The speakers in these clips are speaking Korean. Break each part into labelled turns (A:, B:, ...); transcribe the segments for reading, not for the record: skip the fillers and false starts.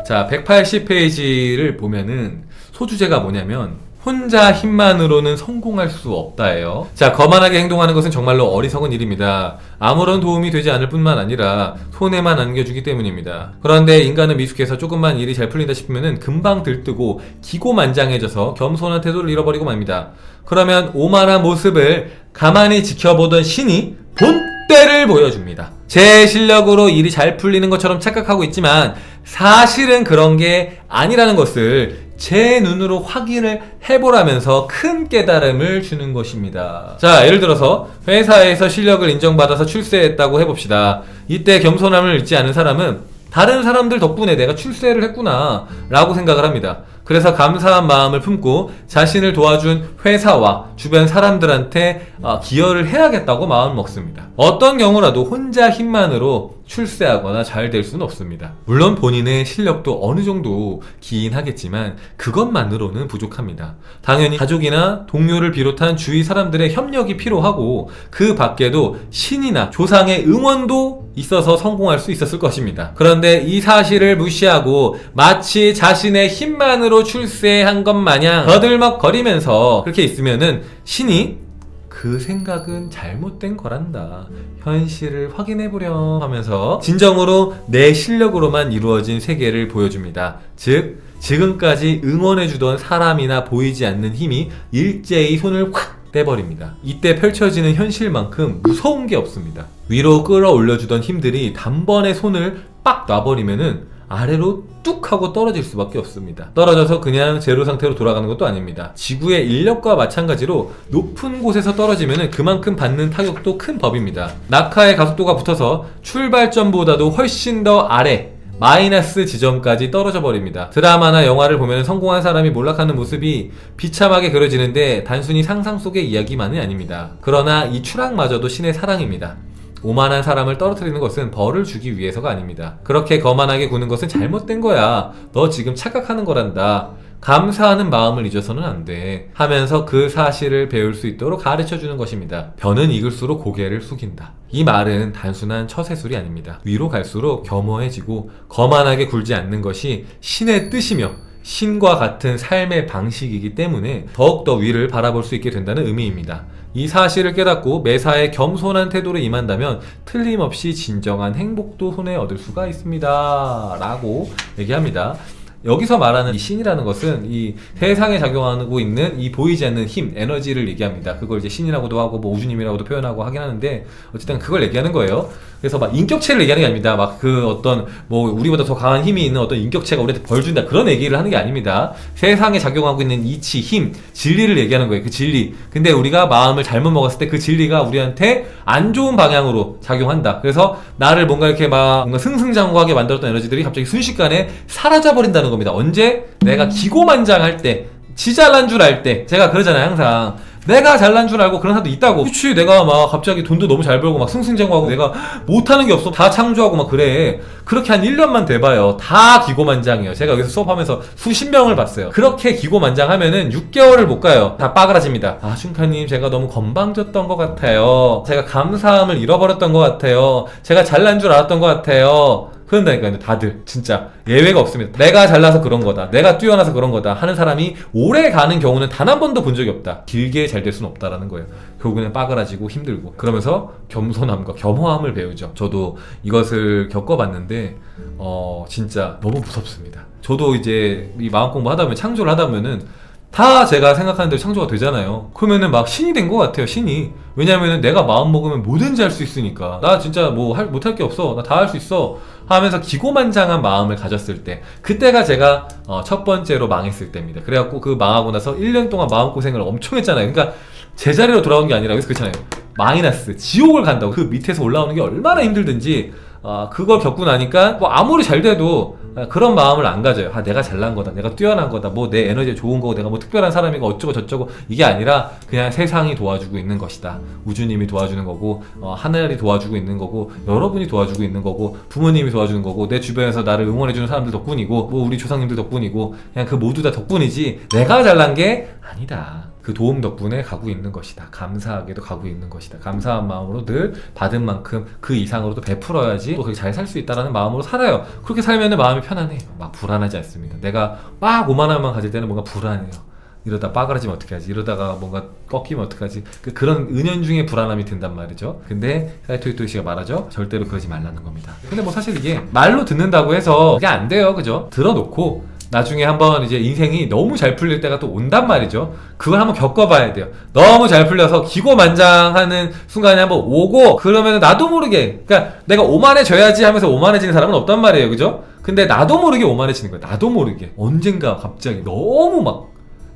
A: 자, 180페이지를 보면은 소주제가 뭐냐면 혼자 힘만으로는 성공할 수 없다예요. 자, 거만하게 행동하는 것은 정말로 어리석은 일입니다. 아무런 도움이 되지 않을 뿐만 아니라 손해만 안겨주기 때문입니다. 그런데 인간은 미숙해서 조금만 일이 잘 풀린다 싶으면 금방 들뜨고 기고만장해져서 겸손한 태도를 잃어버리고 맙니다. 그러면 오만한 모습을 가만히 지켜보던 신이 본때를 보여줍니다. 제 실력으로 일이 잘 풀리는 것처럼 착각하고 있지만 사실은 그런 게 아니라는 것을 제 눈으로 확인을 해보라면서 큰 깨달음을 주는 것입니다. 자, 예를 들어서 회사에서 실력을 인정받아서 출세했다고 해봅시다. 이때 겸손함을 잃지 않은 사람은 다른 사람들 덕분에 내가 출세를 했구나 라고 생각을 합니다. 그래서 감사한 마음을 품고 자신을 도와준 회사와 주변 사람들한테 기여를 해야겠다고 마음을 먹습니다. 어떤 경우라도 혼자 힘만으로 출세하거나 잘 될 수는 없습니다. 물론 본인의 실력도 어느 정도 기인하겠지만 그것만으로는 부족합니다. 당연히 가족이나 동료를 비롯한 주위 사람들의 협력이 필요하고 그 밖에도 신이나 조상의 응원도 있어서 성공할 수 있었을 것입니다. 그런데 이 사실을 무시하고 마치 자신의 힘만으로 출세한 것 마냥 더들먹거리면서 그렇게 있으면은 신이 그 생각은 잘못된 거란다. 현실을 확인해보렴 하면서 진정으로 내 실력으로만 이루어진 세계를 보여줍니다. 즉, 지금까지 응원해주던 사람이나 보이지 않는 힘이 일제히 손을 확 떼버립니다. 이때 펼쳐지는 현실만큼 무서운 게 없습니다. 위로 끌어올려주던 힘들이 단번에 손을 빡 놔버리면은 아래로 뚝 하고 떨어질 수밖에 없습니다. 떨어져서 그냥 제로 상태로 돌아가는 것도 아닙니다. 지구의 인력과 마찬가지로 높은 곳에서 떨어지면 그만큼 받는 타격도 큰 법입니다. 낙하의 가속도가 붙어서 출발점보다도 훨씬 더 아래 마이너스 지점까지 떨어져 버립니다. 드라마나 영화를 보면 성공한 사람이 몰락하는 모습이 비참하게 그려지는데 단순히 상상 속의 이야기만은 아닙니다. 그러나 이 추락마저도 신의 사랑입니다. 오만한 사람을 떨어뜨리는 것은 벌을 주기 위해서가 아닙니다. 그렇게 거만하게 구는 것은 잘못된 거야. 너 지금 착각하는 거란다. 감사하는 마음을 잊어서는 안 돼. 하면서 그 사실을 배울 수 있도록 가르쳐 주는 것입니다. 벼는 익을수록 고개를 숙인다. 이 말은 단순한 처세술이 아닙니다. 위로 갈수록 겸허해지고 거만하게 굴지 않는 것이 신의 뜻이며 신과 같은 삶의 방식이기 때문에 더욱더 위를 바라볼 수 있게 된다는 의미입니다. 이 사실을 깨닫고 매사에 겸손한 태도로 임한다면 틀림없이 진정한 행복도 손에 얻을 수가 있습니다. 라고 얘기합니다. 여기서 말하는 이 신이라는 것은 이 세상에 작용하고 있는 이 보이지 않는 힘, 에너지를 얘기합니다. 그걸 이제 신이라고도 하고 뭐 우주님이라고도 표현하고 하긴 하는데 어쨌든 그걸 얘기하는 거예요. 그래서 막 인격체를 얘기하는 게 아닙니다. 막 그 어떤 뭐 우리보다 더 강한 힘이 있는 어떤 인격체가 우리한테 벌 준다 그런 얘기를 하는 게 아닙니다. 세상에 작용하고 있는 이치, 힘, 진리를 얘기하는 거예요. 그 진리. 근데 우리가 마음을 잘못 먹었을 때 그 진리가 우리한테 안 좋은 방향으로 작용한다. 그래서 나를 뭔가 이렇게 막 뭔가 승승장구하게 만들었던 에너지들이 갑자기 순식간에 사라져버린다는 겁니다. 언제? 내가 기고만장할 때, 지 잘난 줄 알 때. 제가 그러잖아요, 항상. 내가 잘난 줄 알고 그런 사람도 있다고. 그치, 내가 막 갑자기 돈도 너무 잘 벌고 막 승승장구하고 내가 못하는 게 없어. 다 창조하고 막 그래. 그렇게 한 1년만 돼봐요. 다 기고만장이에요. 제가 여기서 수업하면서 수십 명을 봤어요. 그렇게 기고만장하면은 6개월을 못 가요. 다 빠그라집니다. 아, 슌카님, 제가 너무 건방졌던 것 같아요. 제가 감사함을 잃어버렸던 것 같아요. 제가 잘난 줄 알았던 것 같아요. 그런다니까요. 다들 진짜 예외가 없습니다. 내가 잘나서 그런 거다, 내가 뛰어나서 그런 거다 하는 사람이 오래 가는 경우는 단 한 번도 본 적이 없다. 길게 잘 될 수는 없다라는 거예요. 결국에는 빠그라지고 힘들고. 그러면서 겸손함과 겸허함을 배우죠. 저도 이것을 겪어봤는데 진짜 너무 무섭습니다. 저도 이제 이 마음 공부 하다 보면, 창조를 하다 보면은 다 제가 생각하는 대로 창조가 되잖아요. 그러면은 막 신이 된 것 같아요, 신이. 왜냐면은 내가 마음 먹으면 뭐든지 할 수 있으니까. 나 진짜 뭐 못할 게 없어, 나 다 할 수 있어 하면서 기고만장한 마음을 가졌을 때, 그때가 제가 첫 번째로 망했을 때입니다. 그래갖고 그 망하고 나서 1년 동안 마음고생을 엄청 했잖아요. 그러니까 제자리로 돌아온 게 아니라, 그래서 그렇잖아요, 마이너스, 지옥을 간다고. 그 밑에서 올라오는 게 얼마나 힘들든지 그걸 겪고 나니까 뭐 아무리 잘 돼도 그런 마음을 안 가져요. 내가 잘난 거다, 내가 뛰어난 거다, 뭐 내 에너지가 좋은 거고, 내가 뭐 특별한 사람이고 어쩌고 저쩌고, 이게 아니라 그냥 세상이 도와주고 있는 것이다. 우주님이 도와주는 거고, 하늘이 도와주고 있는 거고, 여러분이 도와주고 있는 거고, 부모님이 도와주는 거고, 내 주변에서 나를 응원해주는 사람들 덕분이고, 뭐 우리 조상님들 덕분이고, 그냥 그 모두 다 덕분이지 내가 잘난 게 아니다. 그 도움 덕분에 가고 있는 것이다. 감사하게도 가고 있는 것이다. 감사한 마음으로 늘 받은 만큼 그 이상으로도 베풀어야지 또 그렇게 잘 살 수 있다라는 마음으로 살아요. 그렇게 살면 마음이 편안해요. 막 불안하지 않습니다. 내가 막 5만 원만 가질 때는 뭔가 불안해요. 이러다 빠그라지면 어떡하지? 이러다가 뭔가 꺾이면 어떡하지? 그런 은연중에 불안함이 든단 말이죠. 근데 사이토 씨가 말하죠. 절대로 그러지 말라는 겁니다. 근데 뭐 사실 이게 말로 듣는다고 해서 그게 안 돼요. 그죠? 들어놓고 나중에 한번 이제 인생이 너무 잘 풀릴 때가 또 온단 말이죠. 그걸 한번 겪어봐야 돼요. 너무 잘 풀려서 기고만장하는 순간이 한번 오고 그러면 나도 모르게 그러니까 내가 오만해져야지 하면서 오만해지는 사람은 없단 말이에요. 그죠? 근데 나도 모르게 오만해지는 거예요. 나도 모르게. 언젠가 갑자기 너무 막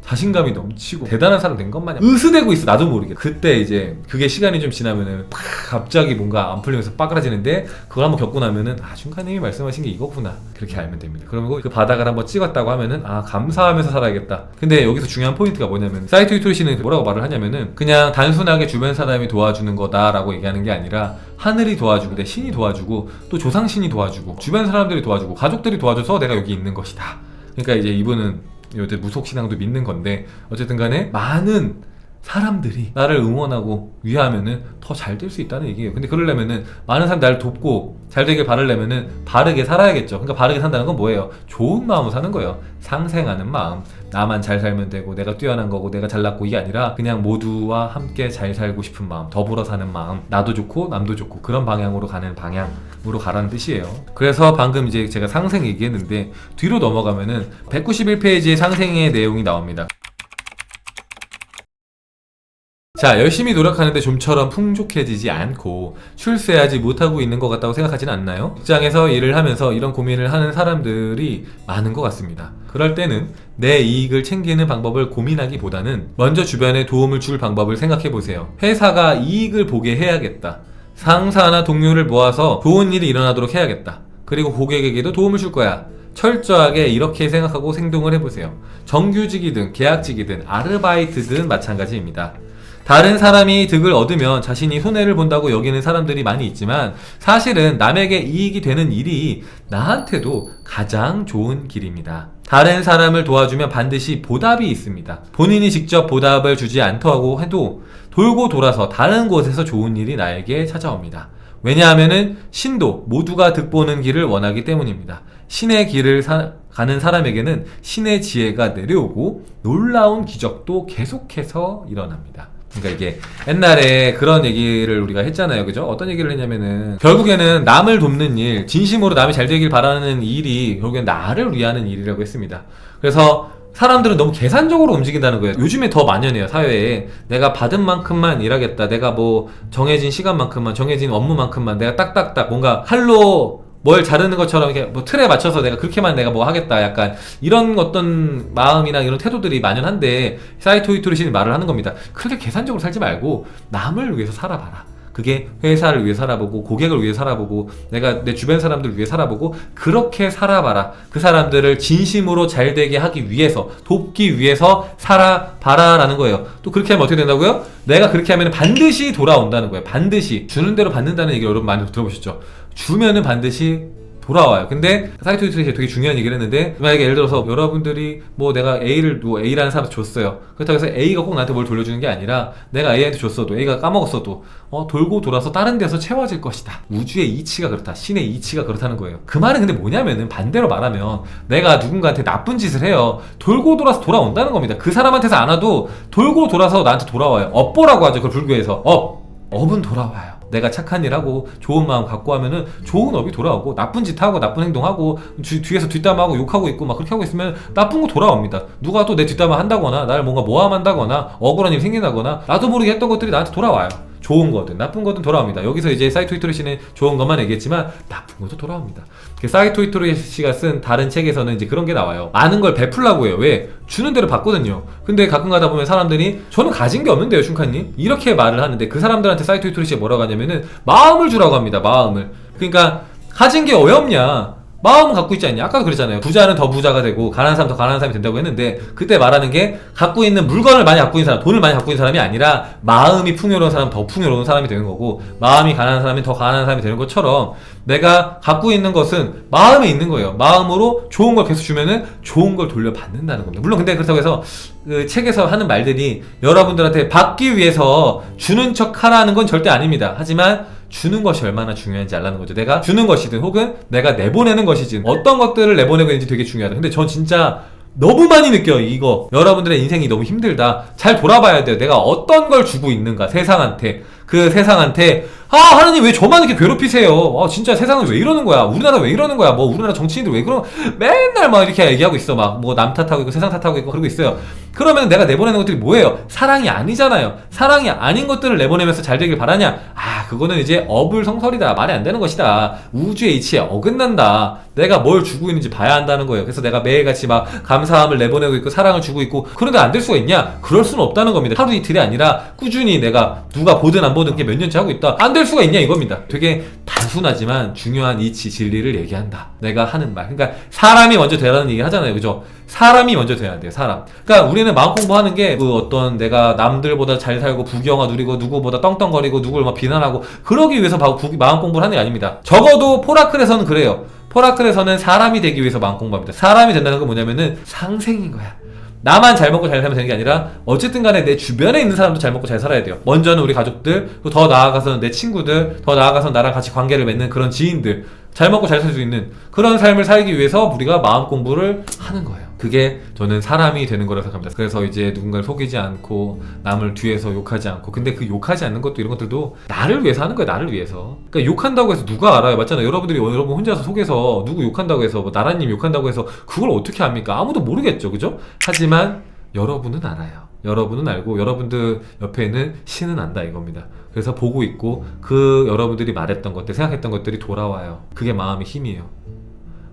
A: 자신감이 넘치고 대단한 사람 된 것 마냥 으스대고 있어. 나도 모르게. 그때 이제 그게 시간이 좀 지나면은 팍 갑자기 뭔가 안 풀리면서 빠그라지는데 그걸 한번 겪고 나면은 중간님이 말씀하신 게 이거구나. 그렇게 알면 됩니다. 그러면 그 바닥을 한번 찍었다고 하면은 감사하면서 살아야겠다. 근데 여기서 중요한 포인트가 뭐냐면 사이토 히토리 씨는 뭐라고 말을 하냐면은 그냥 단순하게 주변 사람이 도와주는 거다라고 얘기하는 게 아니라 하늘이 도와주고 내 신이 도와주고 또 조상신이 도와주고 주변 사람들이 도와주고 가족들이 도와줘서 내가 여기 있는 것이다. 그러니까 이제 이분은 요새 무속신앙도 믿는 건데 어쨌든 간에 많은 사람들이 나를 응원하고 위하면은 더 잘 될 수 있다는 얘기예요. 근데 그러려면은 많은 사람 나를 돕고 잘 되길 바라려면은 바르게 살아야겠죠. 그러니까 바르게 산다는 건 뭐예요? 좋은 마음으로 사는 거예요. 상생하는 마음. 나만 잘 살면 되고 내가 뛰어난 거고 내가 잘났고 이게 아니라 그냥 모두와 함께 잘 살고 싶은 마음, 더불어 사는 마음, 나도 좋고 남도 좋고 그런 방향으로 가는 방향으로 가라는 뜻이에요. 그래서 방금 이제 제가 상생 얘기했는데 뒤로 넘어가면은 191페이지에 상생의 내용이 나옵니다. 자, 열심히 노력하는데 좀처럼 풍족해지지 않고 출세하지 못하고 있는 것 같다고 생각하지는 않나요? 직장에서 일을 하면서 이런 고민을 하는 사람들이 많은 것 같습니다. 그럴 때는 내 이익을 챙기는 방법을 고민하기보다는 먼저 주변에 도움을 줄 방법을 생각해 보세요. 회사가 이익을 보게 해야겠다. 상사나 동료를 모아서 좋은 일이 일어나도록 해야겠다. 그리고 고객에게도 도움을 줄 거야. 철저하게 이렇게 생각하고 행동을 해보세요. 정규직이든 계약직이든 아르바이트든 마찬가지입니다. 다른 사람이 득을 얻으면 자신이 손해를 본다고 여기는 사람들이 많이 있지만 사실은 남에게 이익이 되는 일이 나한테도 가장 좋은 길입니다. 다른 사람을 도와주면 반드시 보답이 있습니다. 본인이 직접 보답을 주지 않다고 해도 돌고 돌아서 다른 곳에서 좋은 일이 나에게 찾아옵니다. 왜냐하면은 신도 모두가 득보는 길을 원하기 때문입니다. 신의 길을 가는 사람에게는 신의 지혜가 내려오고 놀라운 기적도 계속해서 일어납니다. 그러니까 이게 옛날에 그런 얘기를 우리가 했잖아요. 그죠? 어떤 얘기를 했냐면은 결국에는 남을 돕는 일, 진심으로 남이 잘 되길 바라는 일이 결국엔 나를 위하는 일이라고 했습니다. 그래서 사람들은 너무 계산적으로 움직인다는 거예요. 요즘에 더 만연해요, 사회에. 내가 받은 만큼만 일하겠다. 내가 뭐 정해진 시간만큼만, 정해진 업무만큼만 내가 딱딱딱 뭔가 칼로 뭘 자르는 것처럼 이렇게 뭐 틀에 맞춰서 내가 그렇게만 내가 뭐 하겠다. 약간 이런 어떤 마음이나 이런 태도들이 만연한데 사이토 히토리 씨는 말을 하는 겁니다. 그렇게 계산적으로 살지 말고 남을 위해서 살아봐라. 그게 회사를 위해 살아보고 고객을 위해 살아보고 내가 내 주변 사람들을 위해 살아보고 그렇게 살아봐라. 그 사람들을 진심으로 잘되게 하기 위해서 돕기 위해서 살아봐라 라는 거예요. 또 그렇게 하면 어떻게 된다고요? 내가 그렇게 하면 반드시 돌아온다는 거예요. 반드시 주는 대로 받는다는 얘기를 여러분 많이 들어보셨죠? 주면은 반드시 돌아와요. 근데 사이토 히토리 씨가 되게 중요한 얘기를 했는데 만약에 예를 들어서 여러분들이 뭐 내가 A라는 사람한테 줬어요. 그렇다고 해서 A가 꼭 나한테 뭘 돌려주는 게 아니라 내가 A한테 줬어도 A가 까먹었어도 돌고 돌아서 다른 데서 채워질 것이다. 우주의 이치가 그렇다. 신의 이치가 그렇다는 거예요. 그 말은 근데 뭐냐면은 반대로 말하면 내가 누군가한테 나쁜 짓을 해요. 돌고 돌아서 돌아온다는 겁니다. 그 사람한테서 안 와도 돌고 돌아서 나한테 돌아와요. 업보라고 하죠. 그걸 불교에서. 업은 돌아와요. 내가 착한 일 하고 좋은 마음 갖고 하면은 좋은 업이 돌아오고 나쁜 짓 하고 나쁜 행동하고 뒤에서 뒷담화하고 욕하고 있고 막 그렇게 하고 있으면 나쁜 거 돌아옵니다. 누가 또 내 뒷담화 한다거나 나를 뭔가 모함한다거나 억울한 일이 생긴다거나 나도 모르게 했던 것들이 나한테 돌아와요. 좋은 거든 나쁜 거든 돌아옵니다. 여기서 이제 사이토 히토리 씨는 좋은 것만 얘기했지만 나쁜 것도 돌아옵니다. 사이토 히토리 씨가 쓴 다른 책에서는 이제 그런 게 나와요. 많은 걸 베풀라고 해요. 왜? 주는 대로 받거든요. 근데 가끔 가다 보면 사람들이 저는 가진 게 없는데요, 슌카님? 이렇게 말을 하는데 그 사람들한테 사이토 히토리 씨가 뭐라고 하냐면은 마음을 주라고 합니다. 마음을. 그러니까 가진 게 어렵냐? 마음은 갖고 있지 않냐? 아까도 그랬잖아요. 부자는 더 부자가 되고 가난한 사람 더 가난한 사람이 된다고 했는데 그때 말하는 게 갖고 있는 물건을 많이 갖고 있는 사람, 돈을 많이 갖고 있는 사람이 아니라 마음이 풍요로운 사람 더 풍요로운 사람이 되는 거고 마음이 가난한 사람이 더 가난한 사람이 되는 것처럼 내가 갖고 있는 것은 마음에 있는 거예요. 마음으로 좋은 걸 계속 주면은 좋은 걸 돌려받는다는 겁니다. 물론 근데 그렇다고 해서 그 책에서 하는 말들이 여러분들한테 받기 위해서 주는 척 하라는 건 절대 아닙니다. 하지만 주는 것이 얼마나 중요한지 알라는 거죠. 내가 주는 것이든 혹은 내가 내보내는 것이든 어떤 것들을 내보내고 있는지 되게 중요하다. 근데 전 진짜 너무 많이 느껴요. 이거 여러분들의 인생이 너무 힘들다. 잘 돌아봐야 돼요. 내가 어떤 걸 주고 있는가 세상한테. 그 세상한테 하나님 왜 저만 이렇게 괴롭히세요? 진짜 세상은 왜 이러는 거야? 우리나라 왜 이러는 거야? 뭐 우리나라 정치인들 왜 그런 맨날 막 이렇게 얘기하고 있어. 막 뭐 남 탓하고 있고 세상 탓하고 있고 그러고 있어요. 그러면 내가 내보내는 것들이 뭐예요? 사랑이 아니잖아요. 사랑이 아닌 것들을 내보내면서 잘 되길 바라냐? 그거는 이제 어불성설이다. 말이 안 되는 것이다. 우주의 이치에 어긋난다. 내가 뭘 주고 있는지 봐야 한다는 거예요. 그래서 내가 매일같이 막 감사함을 내보내고 있고 사랑을 주고 있고 그런데 안 될 수가 있냐? 그럴 수는 없다는 겁니다. 하루 이틀이 아니라 꾸준히 내가 누가 보든 안 보든 몇 년째 하고 있다. 안 될 수가 있냐 이겁니다. 되게 단순하지만 중요한 이치 진리를 얘기한다. 내가 하는 말. 그러니까 사람이 먼저 되라는 얘기 하잖아요. 그죠? 사람이 먼저 돼야 돼요. 사람. 그러니까 우리는 마음 공부하는 게 그 어떤 내가 남들보다 잘 살고 부경화 누리고 누구보다 떵떵거리고 누구를 막 비난하고 그러기 위해서 마음 공부를 하는 게 아닙니다. 적어도 포라클에서는 그래요. 포라클에서는 사람이 되기 위해서 마음 공부합니다. 사람이 된다는 건 뭐냐면은 상생인 거야. 나만 잘 먹고 잘 살면 되는 게 아니라 어쨌든 간에 내 주변에 있는 사람도 잘 먹고 잘 살아야 돼요. 먼저는 우리 가족들, 그리고 더 나아가서는 내 친구들, 더 나아가서는 나랑 같이 관계를 맺는 그런 지인들, 잘 먹고 잘 살 수 있는 그런 삶을 살기 위해서 우리가 마음 공부를 하는 거예요. 그게 저는 사람이 되는 거라고 생각합니다. 그래서 이제 누군가를 속이지 않고 남을 뒤에서 욕하지 않고 근데 그 욕하지 않는 것도 이런 것들도 나를 위해서 하는 거예요. 나를 위해서. 그러니까 욕한다고 해서 누가 알아요? 맞잖아요. 여러분들이 여러분 혼자서 속에서 누구 욕한다고 해서 뭐 나라님 욕한다고 해서 그걸 어떻게 합니까? 아무도 모르겠죠. 그죠? 하지만 여러분은 알아요. 여러분은 알고 여러분들 옆에는 신은 안다 이겁니다. 그래서 보고 있고 그 여러분들이 말했던 것들 생각했던 것들이 돌아와요. 그게 마음의 힘이에요.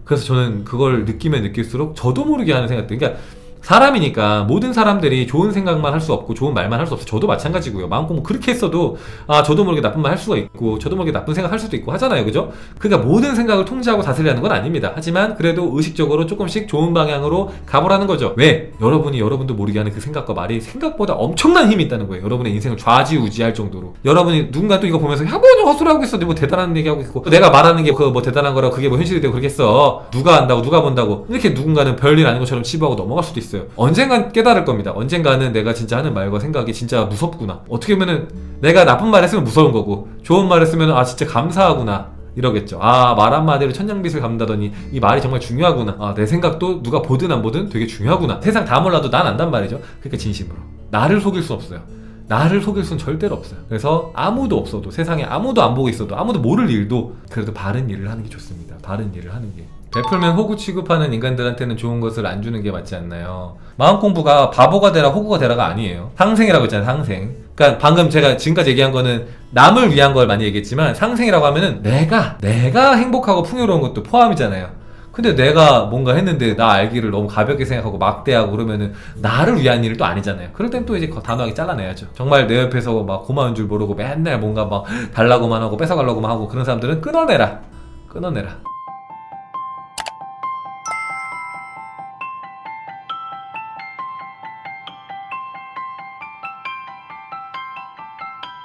A: 그래서 저는 그걸 느끼면 느낄수록 저도 모르게 하는 생각들. 그러니까 사람이니까 모든 사람들이 좋은 생각만 할 수 없고 좋은 말만 할 수 없어요. 저도 마찬가지고요. 마음 공부 그렇게 했어도 저도 모르게 나쁜 말 할 수가 있고 저도 모르게 나쁜 생각 할 수도 있고 하잖아요. 그죠? 그러니까 모든 생각을 통제하고 다스리려는 건 아닙니다. 하지만 그래도 의식적으로 조금씩 좋은 방향으로 가보라는 거죠. 왜? 여러분도 모르게 하는 그 생각과 말이 생각보다 엄청난 힘이 있다는 거예요. 여러분의 인생을 좌지우지할 정도로. 여러분이 누군가 또 이거 보면서 뭐 헛소리 하고 있어. 뭐 대단한 얘기 하고 있고 내가 말하는 게 뭐 대단한 거라고 그게 뭐 현실이 되고 그러겠어. 누가 안다고 누가 본다고 이렇게 누군가는 별일 아닌 것처럼 치부하고 넘어갈 수도 있어요. 언젠간 깨달을 겁니다. 언젠가는 내가 진짜 하는 말과 생각이 진짜 무섭구나. 어떻게 보면은 내가 나쁜 말 했으면 무서운 거고 좋은 말 했으면 진짜 감사하구나 이러겠죠. 말 한마디로 천냥빚을 갚는다더니 이 말이 정말 중요하구나. 내 생각도 누가 보든 안 보든 되게 중요하구나. 세상 다 몰라도 난 안단 말이죠. 그러니까 진심으로 나를 속일 수 없어요. 나를 속일 수는 절대로 없어요. 그래서 아무도 없어도 세상에 아무도 안 보고 있어도 아무도 모를 일도 그래도 바른 일을 하는 게 좋습니다. 바른 일을 하는 게. 베풀면 호구 취급하는 인간들한테는 좋은 것을 안 주는 게 맞지 않나요? 마음 공부가 바보가 되라 호구가 되라가 아니에요. 상생이라고 했잖아요. 상생. 그러니까 방금 제가 지금까지 얘기한 거는 남을 위한 걸 많이 얘기했지만 상생이라고 하면은 내가 행복하고 풍요로운 것도 포함이잖아요. 근데 내가 뭔가 했는데 나 알기를 너무 가볍게 생각하고 막대하고 그러면은 나를 위한 일은 또 아니잖아요. 그럴 땐 또 이제 단호하게 잘라내야죠. 정말 내 옆에서 막 고마운 줄 모르고 맨날 뭔가 막 달라고만 하고 뺏어가려고만 하고 그런 사람들은 끊어내라.